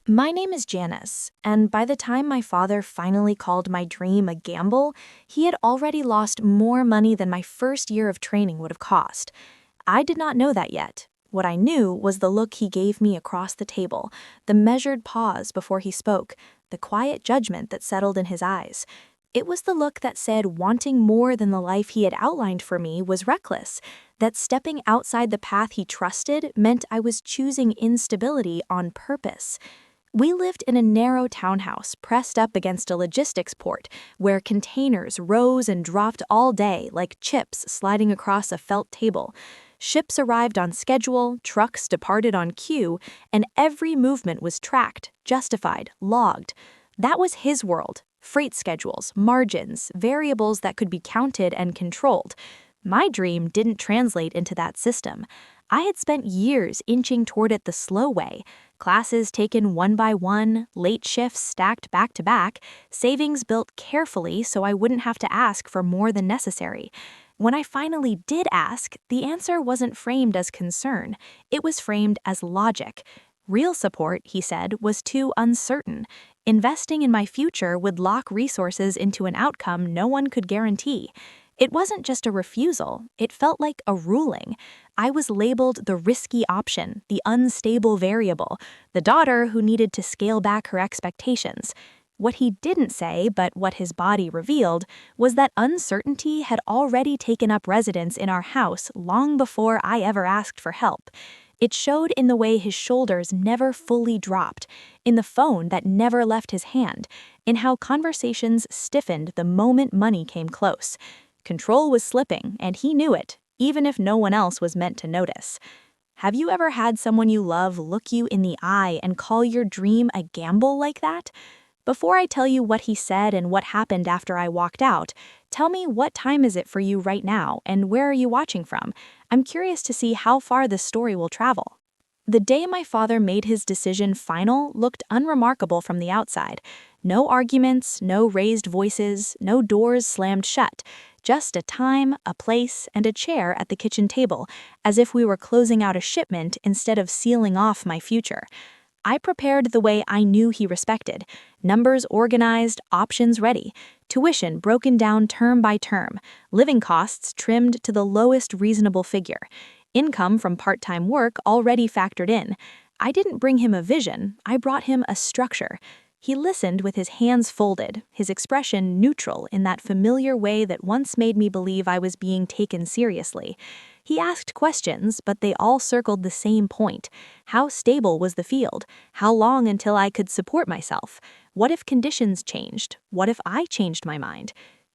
My name is Janice, and by the time my father finally called my dream a gamble, he had already lost more money than my first year of training would have cost. I did not know that yet. What I knew was the look he gave me across the table, the measured pause before he spoke, the quiet judgment that settled in his eyes. It was the look that said wanting more than the life he had outlined for me was reckless, that stepping outside the path he trusted meant I was choosing instability on purpose. We lived in a narrow townhouse pressed up against a logistics port where containers rose and dropped all day like chips sliding across a felt table. Ships arrived on schedule, trucks departed on cue, and every movement was tracked, justified, logged. That was his world: freight schedules, margins, variables that could be counted and controlled. My dream didn't translate into that system. I had spent years inching toward it the slow way: classes taken one by one, late shifts stacked back to back, savings built carefully so I wouldn't have to ask for more than necessary. When I finally did ask, the answer wasn't framed as concern, it was framed as logic. Real support, he said, was too uncertain. Investing in my future would lock resources into an outcome no one could guarantee. It wasn't just a refusal, it felt like a ruling. I was labeled the risky option, the unstable variable, the daughter who needed to scale back her expectations. What he didn't say, but what his body revealed, was that uncertainty had already taken up residence in our house long before I ever asked for help. It showed in the way his shoulders never fully dropped, in the phone that never left his hand, in how conversations stiffened the moment money came close. Control was slipping, and he knew it, even if no one else was meant to notice. Have you ever had someone you love look you in the eye and call your dream a gamble like that? Before I tell you what he said and what happened after I walked out, tell me, what time is it for you right now and where are you watching from? I'm curious to see how far this story will travel. The day my father made his decision final looked unremarkable from the outside. No arguments, no raised voices, no doors slammed shut. Just a time, a place, and a chair at the kitchen table, as if we were closing out a shipment instead of sealing off my future. I prepared the way I knew he respected: numbers organized, options ready, tuition broken down term by term, living costs trimmed to the lowest reasonable figure, income from part-time work already factored in. I didn't bring him a vision, I brought him a structure. He listened with his hands folded, his expression neutral in that familiar way that once made me believe I was being taken seriously. He asked questions, but they all circled the same point. How stable was the field? How long until I could support myself? What if conditions changed? What if I changed my mind?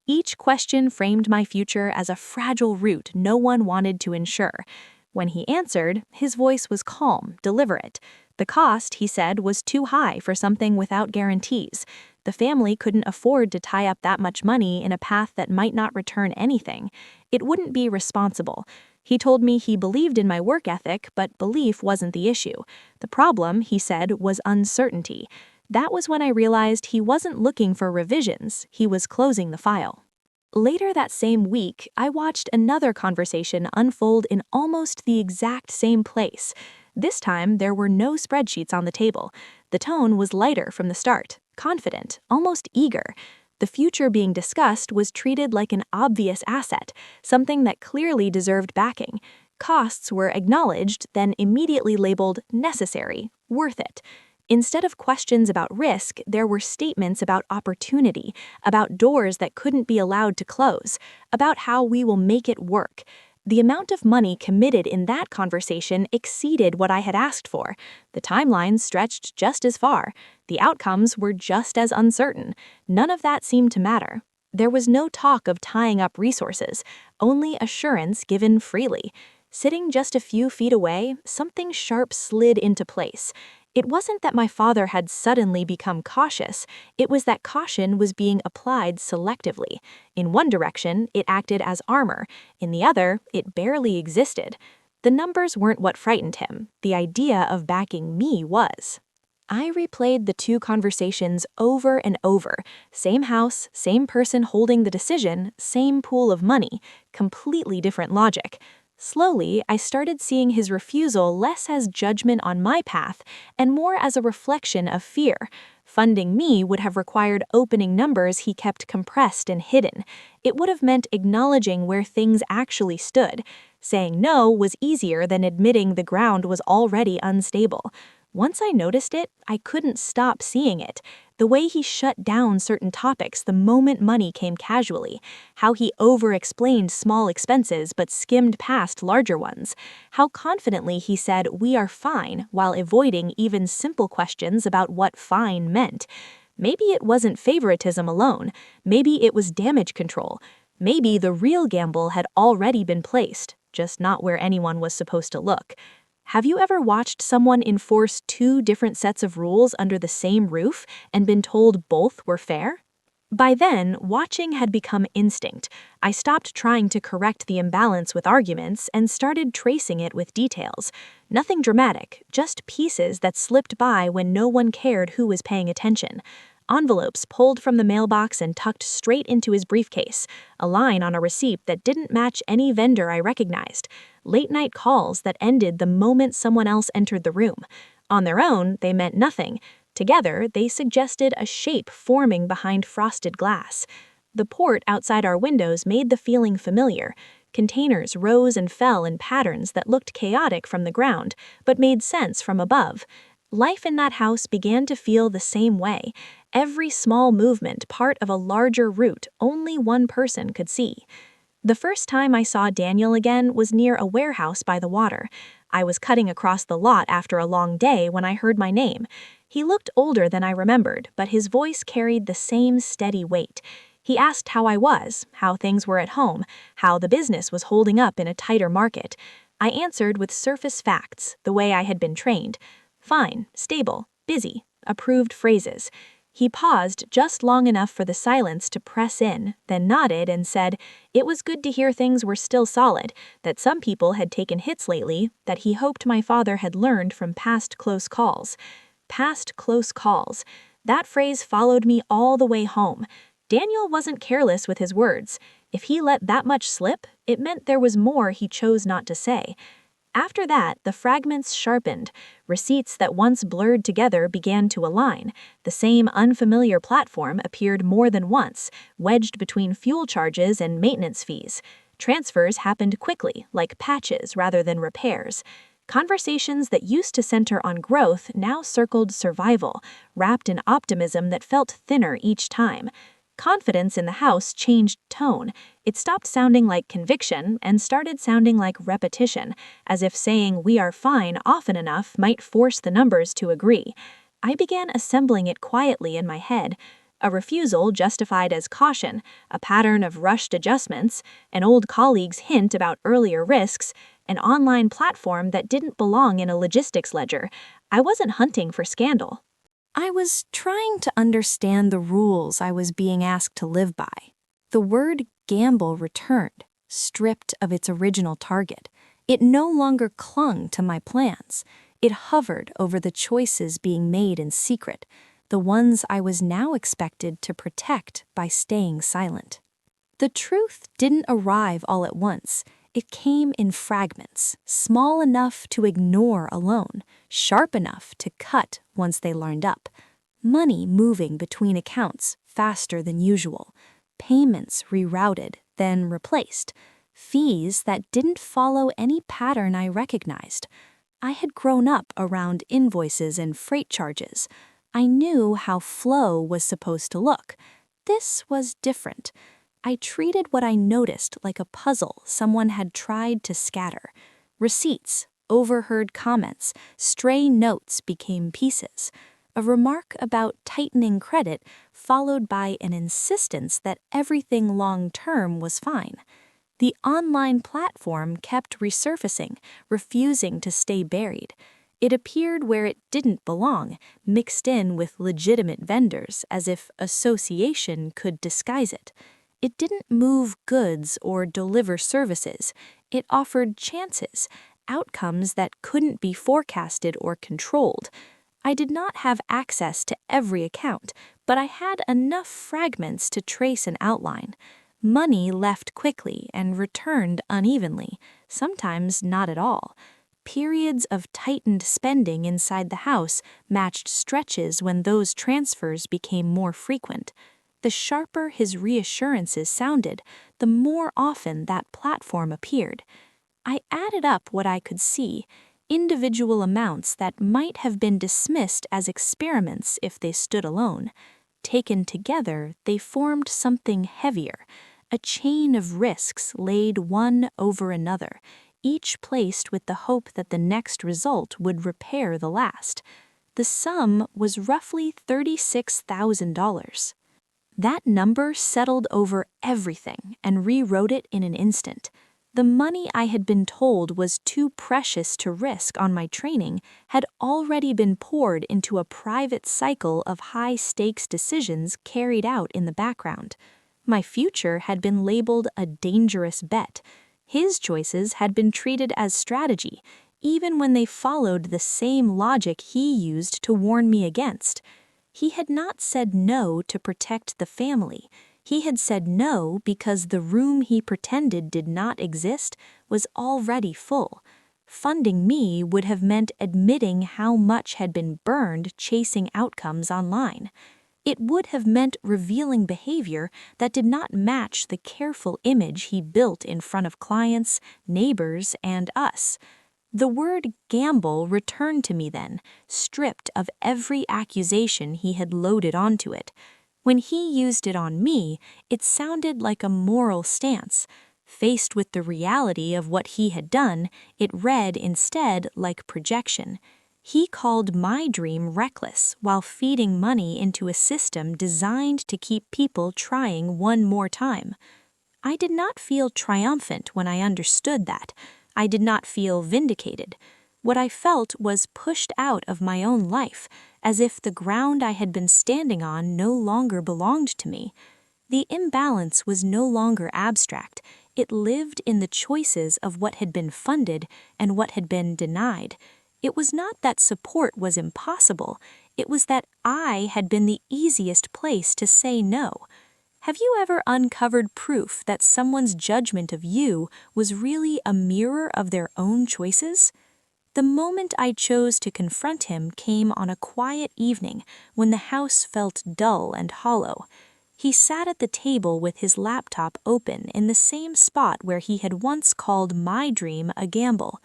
Each question framed my future as a fragile root no one wanted to insure. When he answered, his voice was calm, deliberate. The cost, he said, was too high for something without guarantees. The family couldn't afford to tie up that much money in a path that might not return anything. It wouldn't be responsible. He told me he believed in my work ethic, but belief wasn't the issue. The problem, he said, was uncertainty. That was when I realized he wasn't looking for revisions, he was closing the file. Later that same week, I watched another conversation unfold in almost the exact same place. This time, there were no spreadsheets on the table. The tone was lighter from the start, confident, almost eager. The future being discussed was treated like an obvious asset, something that clearly deserved backing. Costs were acknowledged, then immediately labeled necessary, worth it. Instead of questions about risk, there were statements about opportunity, about doors that couldn't be allowed to close, about how we will make it work. The amount of money committed in that conversation exceeded what I had asked for. The timelines stretched just as far. The outcomes were just as uncertain. None of that seemed to matter. There was no talk of tying up resources, only assurance given freely. Sitting just a few feet away, something sharp slid into place. It wasn't that my father had suddenly become cautious, it was that caution was being applied selectively. In one direction, it acted as armor; in the other, it barely existed. The numbers weren't what frightened him, the idea of backing me was. I replayed the two conversations over and over. Same house, same person holding the decision, same pool of money, completely different logic. Slowly, I started seeing his refusal less as judgment on my path and more as a reflection of fear. Funding me would have required opening numbers he kept compressed and hidden. It would have meant acknowledging where things actually stood. Saying no was easier than admitting the ground was already unstable. Once I noticed it, I couldn't stop seeing it. The way he shut down certain topics the moment money came casually, how he over-explained small expenses but skimmed past larger ones, how confidently he said "we are fine" while avoiding even simple questions about what fine meant. Maybe it wasn't favoritism alone, maybe it was damage control. Maybe the real gamble had already been placed, just not where anyone was supposed to look. Have you ever watched someone enforce two different sets of rules under the same roof and been told both were fair? By then, watching had become instinct. I stopped trying to correct the imbalance with arguments and started tracing it with details. Nothing dramatic, just pieces that slipped by when no one cared who was paying attention. Envelopes pulled from the mailbox and tucked straight into his briefcase, a line on a receipt that didn't match any vendor I recognized, late-night calls that ended the moment someone else entered the room. On their own, they meant nothing. Together, they suggested a shape forming behind frosted glass. The port outside our windows made the feeling familiar. Containers rose and fell in patterns that looked chaotic from the ground, but made sense from above. Life in that house began to feel the same way. Every small movement part of a larger route only one person could see. The first time I saw Daniel again was near a warehouse by the water. I was cutting across the lot after a long day when I heard my name. He looked older than I remembered, but his voice carried the same steady weight. He asked how I was, how things were at home, how the business was holding up in a tighter market. I answered with surface facts, the way I had been trained. Fine, stable, busy, approved phrases. He paused just long enough for the silence to press in, then nodded and said it was good to hear things were still solid, that some people had taken hits lately, that he hoped my father had learned from past close calls. Past close calls. That phrase followed me all the way home. Daniel wasn't careless with his words. If he let that much slip, it meant there was more he chose not to say. After that, the fragments sharpened. Receipts that once blurred together began to align. The same unfamiliar platform appeared more than once, wedged between fuel charges and maintenance fees. Transfers happened quickly, like patches rather than repairs. Conversations that used to center on growth now circled survival, wrapped in optimism that felt thinner each time. Confidence in the house changed tone. It stopped sounding like conviction and started sounding like repetition, as if saying "we are fine" often enough might force the numbers to agree. I began assembling it quietly in my head. A refusal justified as caution, a pattern of rushed adjustments, an old colleague's hint about earlier risks, an online platform that didn't belong in a logistics ledger. I wasn't hunting for scandal. I was trying to understand the rules I was being asked to live by. The word gamble returned, stripped of its original target. It no longer clung to my plans. It hovered over the choices being made in secret, the ones I was now expected to protect by staying silent. The truth didn't arrive all at once. It came in fragments, small enough to ignore alone, sharp enough to cut once they lined up. Money moving between accounts faster than usual. Payments rerouted, then replaced. Fees that didn't follow any pattern I recognized. I had grown up around invoices and freight charges. I knew how flow was supposed to look. This was different. I treated what I noticed like a puzzle someone had tried to scatter. Receipts, overheard comments, stray notes became pieces. A remark about tightening credit followed by an insistence that everything long-term was fine. The online platform kept resurfacing, refusing to stay buried. It appeared where it didn't belong, mixed in with legitimate vendors as if association could disguise it. It didn't move goods or deliver services. It offered chances, outcomes that couldn't be forecasted or controlled. I did not have access to every account, but I had enough fragments to trace an outline. Money left quickly and returned unevenly, sometimes not at all. Periods of tightened spending inside the house matched stretches when those transfers became more frequent. The sharper his reassurances sounded, the more often that platform appeared. I added up what I could see, individual amounts that might have been dismissed as experiments if they stood alone. Taken together, they formed something heavier, a chain of risks laid one over another, each placed with the hope that the next result would repair the last. The sum was roughly $36,000. That number settled over everything and rewrote it in an instant. The money I had been told was too precious to risk on my training had already been poured into a private cycle of high-stakes decisions carried out in the background. My future had been labeled a dangerous bet. His choices had been treated as strategy, even when they followed the same logic he used to warn me against. He had not said no to protect the family. He had said no because the room he pretended did not exist was already full. Funding me would have meant admitting how much had been burned chasing outcomes online. It would have meant revealing behavior that did not match the careful image he built in front of clients, neighbors, and us. The word gamble returned to me then, stripped of every accusation he had loaded onto it. When he used it on me, it sounded like a moral stance. Faced with the reality of what he had done, it read instead like projection. He called my dream reckless while feeding money into a system designed to keep people trying one more time. I did not feel triumphant when I understood that. I did not feel vindicated. What I felt was pushed out of my own life, as if the ground I had been standing on no longer belonged to me. The imbalance was no longer abstract. It lived in the choices of what had been funded and what had been denied. It was not that support was impossible. It was that I had been the easiest place to say no. Have you ever uncovered proof that someone's judgment of you was really a mirror of their own choices? The moment I chose to confront him came on a quiet evening when the house felt dull and hollow. He sat at the table with his laptop open in the same spot where he had once called my dream a gamble.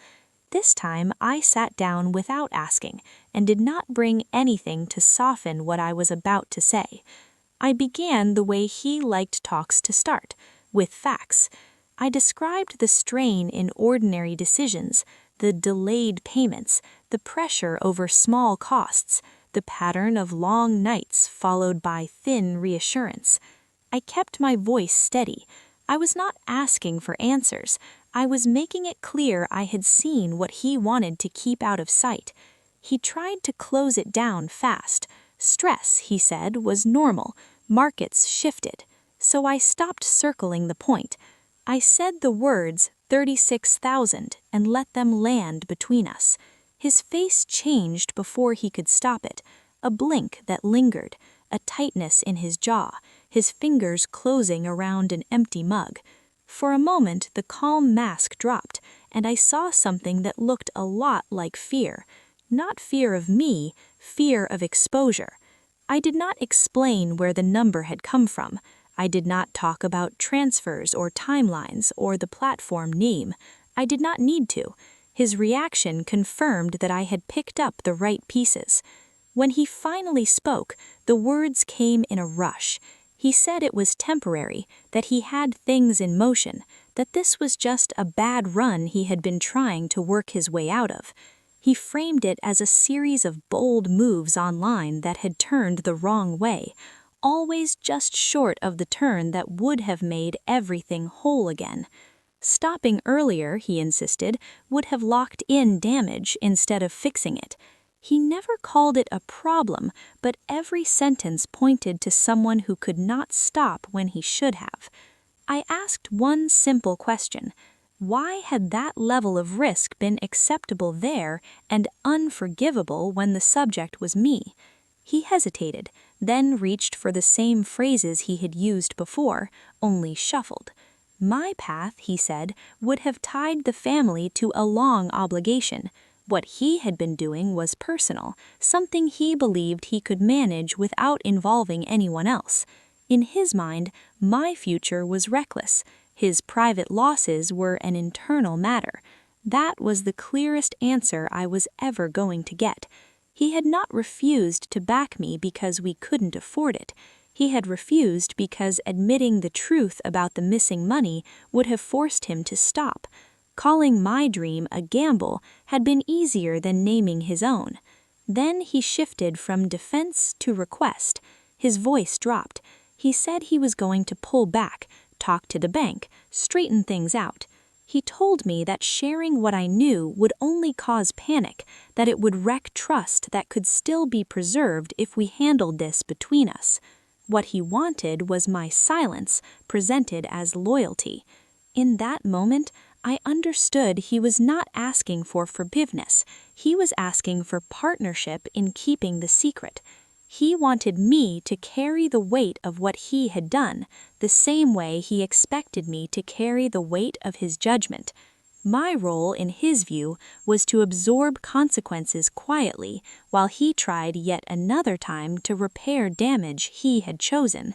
This time I sat down without asking and did not bring anything to soften what I was about to say. I began the way he liked talks to start, with facts. I described the strain in ordinary decisions, the delayed payments, the pressure over small costs, the pattern of long nights followed by thin reassurance. I kept my voice steady. I was not asking for answers. I was making it clear I had seen what he wanted to keep out of sight. He tried to close it down fast. Stress, he said, was normal. Markets shifted. So I stopped circling the point. I said the words 36,000 and let them land between us. His face changed before he could stop it, a blink that lingered, a tightness in his jaw, his fingers closing around an empty mug. For a moment the calm mask dropped, and I saw something that looked a lot like fear. Not fear of me, fear of exposure. I did not explain where the number had come from. I did not talk about transfers or timelines or the platform name. I did not need to. His reaction confirmed that I had picked up the right pieces. When he finally spoke, the words came in a rush. He said it was temporary, that he had things in motion, that this was just a bad run he had been trying to work his way out of. He framed it as a series of bold moves online that had turned the wrong way, always just short of the turn that would have made everything whole again. Stopping earlier, he insisted, would have locked in damage instead of fixing it. He never called it a problem, but every sentence pointed to someone who could not stop when he should have. I asked one simple question. Why had that level of risk been acceptable there and unforgivable when the subject was me? He hesitated, then reached for the same phrases he had used before, only shuffled. My path, he said, would have tied the family to a long obligation. What he had been doing was personal, something he believed he could manage without involving anyone else. In his mind, my future was reckless. His private losses were an internal matter. That was the clearest answer I was ever going to get. He had not refused to back me because we couldn't afford it. He had refused because admitting the truth about the missing money would have forced him to stop. Calling my dream a gamble had been easier than naming his own. Then he shifted from defense to request. His voice dropped. He said he was going to pull back, talk to the bank, straighten things out. He told me that sharing what I knew would only cause panic, that it would wreck trust that could still be preserved if we handled this between us. What he wanted was my silence, presented as loyalty. In that moment, I understood he was not asking for forgiveness. He was asking for partnership in keeping the secret. He wanted me to carry the weight of what he had done, the same way he expected me to carry the weight of his judgment. My role, in his view, was to absorb consequences quietly, while he tried yet another time to repair damage he had chosen.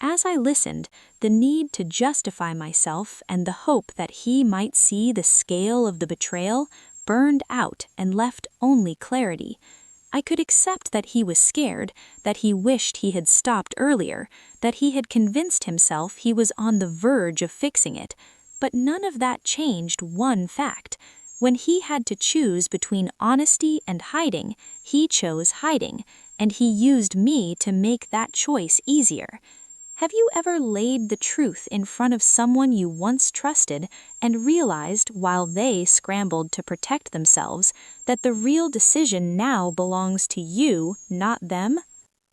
As I listened, the need to justify myself and the hope that he might see the scale of the betrayal burned out and left only clarity. I could accept that he was scared, that he wished he had stopped earlier, that he had convinced himself he was on the verge of fixing it, but none of that changed one fact. When he had to choose between honesty and hiding, he chose hiding, and he used me to make that choice easier. Have you ever laid the truth in front of someone you once trusted and realized, while they scrambled to protect themselves, that the real decision now belongs to you, not them?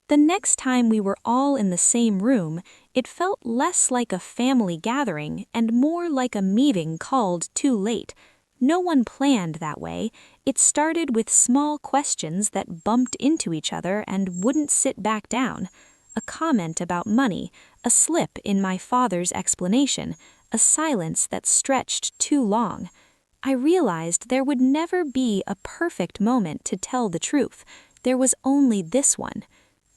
The next time we were all in the same room, it felt less like a family gathering and more like a meeting called too late. No one planned that way. It started with small questions that bumped into each other and wouldn't sit back down. A comment about money, a slip in my father's explanation, a silence that stretched too long. I realized there would never be a perfect moment to tell the truth. There was only this one.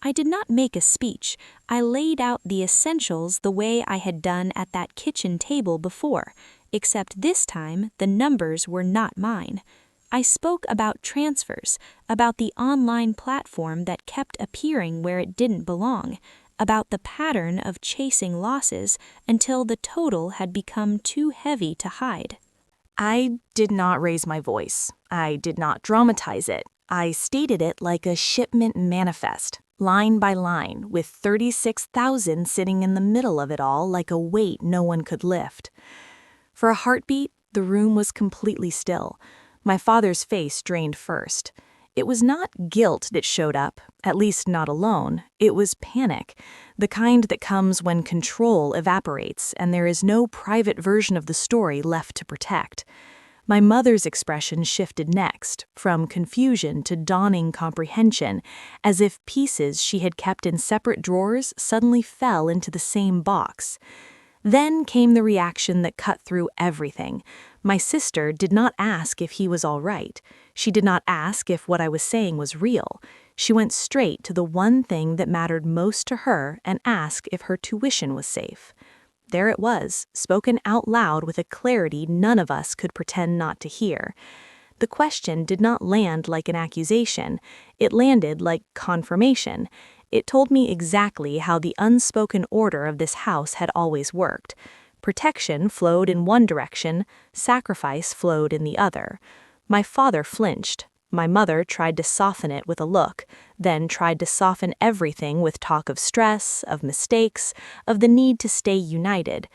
I did not make a speech. I laid out the essentials the way I had done at that kitchen table before, except this time the numbers were not mine. I spoke about transfers, about the online platform that kept appearing where it didn't belong, about the pattern of chasing losses until the total had become too heavy to hide. I did not raise my voice. I did not dramatize it. I stated it like a shipment manifest, line by line, with 36,000 sitting in the middle of it all like a weight no one could lift. For a heartbeat, the room was completely still. My father's face drained first. It was not guilt that showed up, at least not alone. It was panic, the kind that comes when control evaporates and there is no private version of the story left to protect. My mother's expression shifted next, from confusion to dawning comprehension, as if pieces she had kept in separate drawers suddenly fell into the same box. Then came the reaction that cut through everything. My sister did not ask if he was all right. She did not ask if what I was saying was real. She went straight to the one thing that mattered most to her and asked if her tuition was safe. There it was, spoken out loud with a clarity none of us could pretend not to hear. The question did not land like an accusation. It landed like confirmation. It told me exactly how the unspoken order of this house had always worked. Protection flowed in one direction, sacrifice flowed in the other. My father flinched. My mother tried to soften it with a look, then tried to soften everything with talk of stress, of mistakes, of the need to stay united.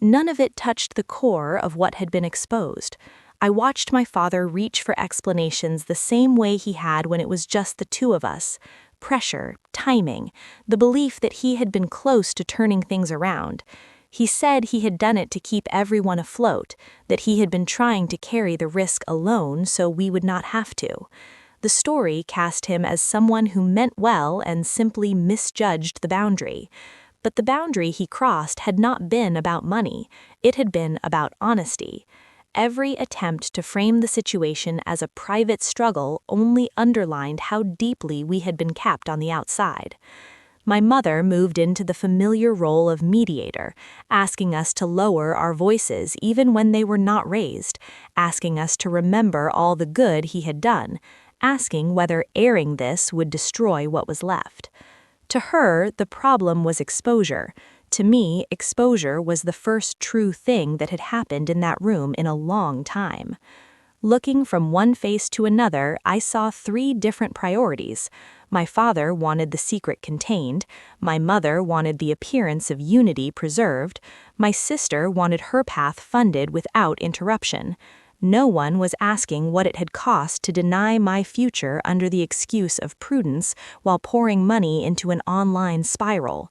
None of it touched the core of what had been exposed. I watched my father reach for explanations the same way he had when it was just the two of us. Pressure, timing, the belief that he had been close to turning things around. He said he had done it to keep everyone afloat, that he had been trying to carry the risk alone so we would not have to. The story cast him as someone who meant well and simply misjudged the boundary. But the boundary he crossed had not been about money, it had been about honesty. Every attempt to frame the situation as a private struggle only underlined how deeply we had been kept on the outside. My mother moved into the familiar role of mediator, asking us to lower our voices even when they were not raised, asking us to remember all the good he had done, asking whether airing this would destroy what was left. To her, the problem was exposure. To me, exposure was the first true thing that had happened in that room in a long time. Looking from one face to another, I saw 3 different priorities. My father wanted the secret contained, my mother wanted the appearance of unity preserved, my sister wanted her path funded without interruption. No one was asking what it had cost to deny my future under the excuse of prudence while pouring money into an online spiral.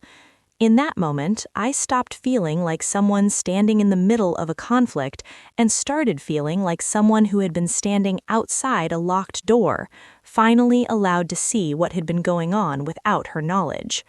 In that moment, I stopped feeling like someone standing in the middle of a conflict and started feeling like someone who had been standing outside a locked door, finally allowed to see what had been going on without her knowledge.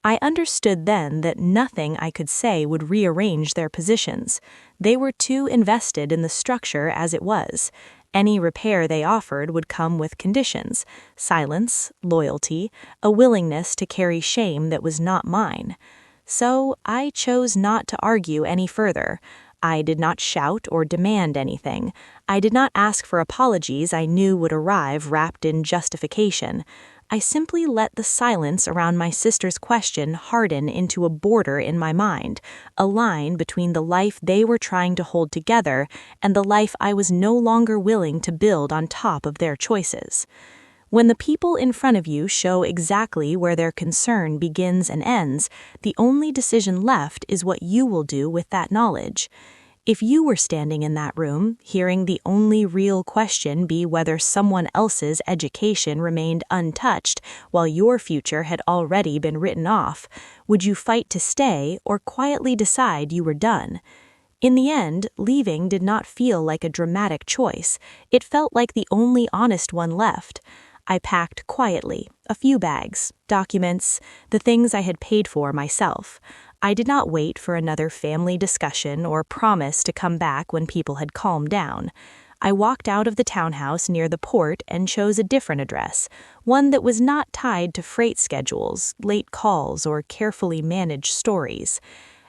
I understood then that nothing I could say would rearrange their positions. They were too invested in the structure as it was. Any repair they offered would come with conditions: silence, loyalty, a willingness to carry shame that was not mine. So I chose not to argue any further. I did not shout or demand anything. I did not ask for apologies I knew would arrive wrapped in justification. I simply let the silence around my sister's question harden into a border in my mind, a line between the life they were trying to hold together and the life I was no longer willing to build on top of their choices. When the people in front of you show exactly where their concern begins and ends, the only decision left is what you will do with that knowledge. If you were standing in that room, hearing the only real question be whether someone else's education remained untouched while your future had already been written off, would you fight to stay or quietly decide you were done? In the end, leaving did not feel like a dramatic choice. It felt like the only honest one left. I packed quietly, a few bags, documents, the things I had paid for myself. I did not wait for another family discussion or promise to come back when people had calmed down. I walked out of the townhouse near the port and chose a different address, one that was not tied to freight schedules, late calls, or carefully managed stories.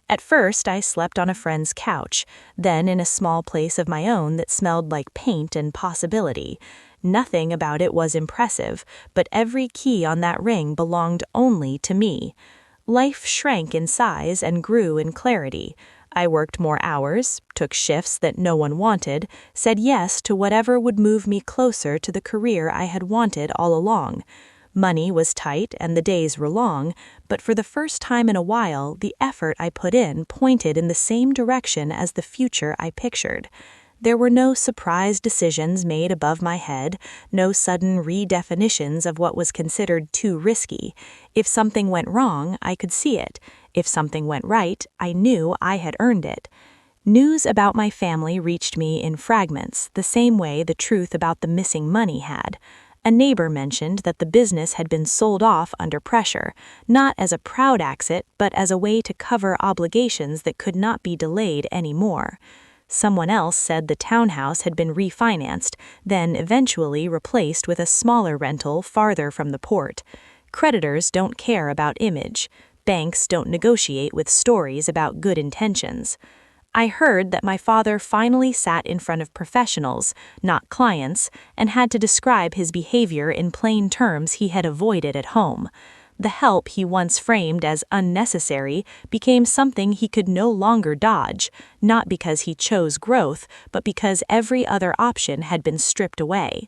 At first, I slept on a friend's couch, then in a small place of my own that smelled like paint and possibility. Nothing about it was impressive, but every key on that ring belonged only to me. Life shrank in size and grew in clarity. I worked more hours, took shifts that no one wanted, said yes to whatever would move me closer to the career I had wanted all along. Money was tight and the days were long, but for the first time in a while, the effort I put in pointed in the same direction as the future I pictured. There were no surprise decisions made above my head, no sudden redefinitions of what was considered too risky. If something went wrong, I could see it. If something went right, I knew I had earned it. News about my family reached me in fragments, the same way the truth about the missing money had. A neighbor mentioned that the business had been sold off under pressure, not as a proud exit, but as a way to cover obligations that could not be delayed anymore. Someone else said the townhouse had been refinanced, then eventually replaced with a smaller rental farther from the port. Creditors don't care about image. Banks don't negotiate with stories about good intentions. I heard that my father finally sat in front of professionals, not clients, and had to describe his behavior in plain terms he had avoided at home. The help he once framed as unnecessary became something he could no longer dodge, not because he chose growth, but because every other option had been stripped away.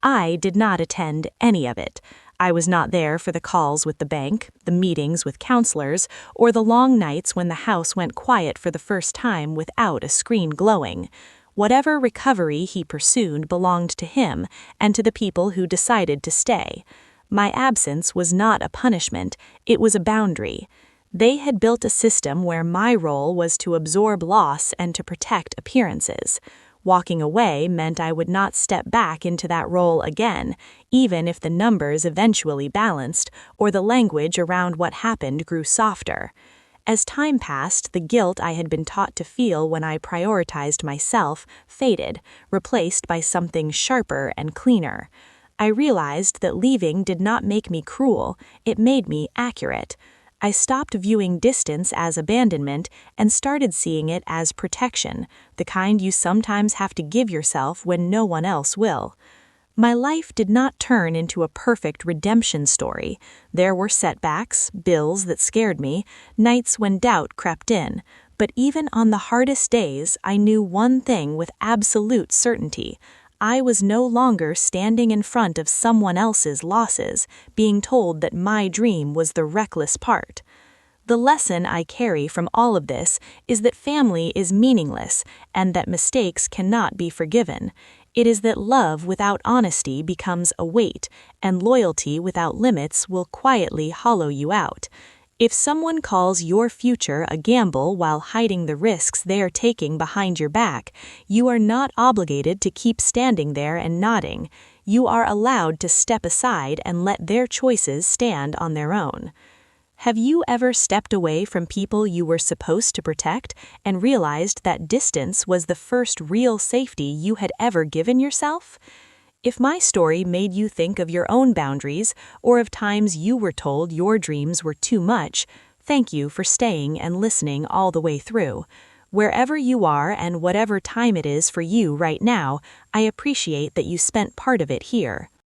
I did not attend any of it. I was not there for the calls with the bank, the meetings with counselors, or the long nights when the house went quiet for the first time without a screen glowing. Whatever recovery he pursued belonged to him and to the people who decided to stay. My absence was not a punishment, it was a boundary. They had built a system where my role was to absorb loss and to protect appearances. Walking away meant I would not step back into that role again, even if the numbers eventually balanced or the language around what happened grew softer. As time passed, the guilt I had been taught to feel when I prioritized myself faded, replaced by something sharper and cleaner. I realized that leaving did not make me cruel, it made me accurate. I stopped viewing distance as abandonment and started seeing it as protection, the kind you sometimes have to give yourself when no one else will. My life did not turn into a perfect redemption story. There were setbacks, bills that scared me, nights when doubt crept in. But even on the hardest days, I knew one thing with absolute certainty. I was no longer standing in front of someone else's losses, being told that my dream was the reckless part. The lesson I carry from all of this is that family is meaningless and that mistakes cannot be forgiven. It is that love without honesty becomes a weight, and loyalty without limits will quietly hollow you out. If someone calls your future a gamble while hiding the risks they are taking behind your back, you are not obligated to keep standing there and nodding. You are allowed to step aside and let their choices stand on their own. Have you ever stepped away from people you were supposed to protect and realized that distance was the first real safety you had ever given yourself? If my story made you think of your own boundaries or of times you were told your dreams were too much, thank you for staying and listening all the way through. Wherever you are and whatever time it is for you right now, I appreciate that you spent part of it here.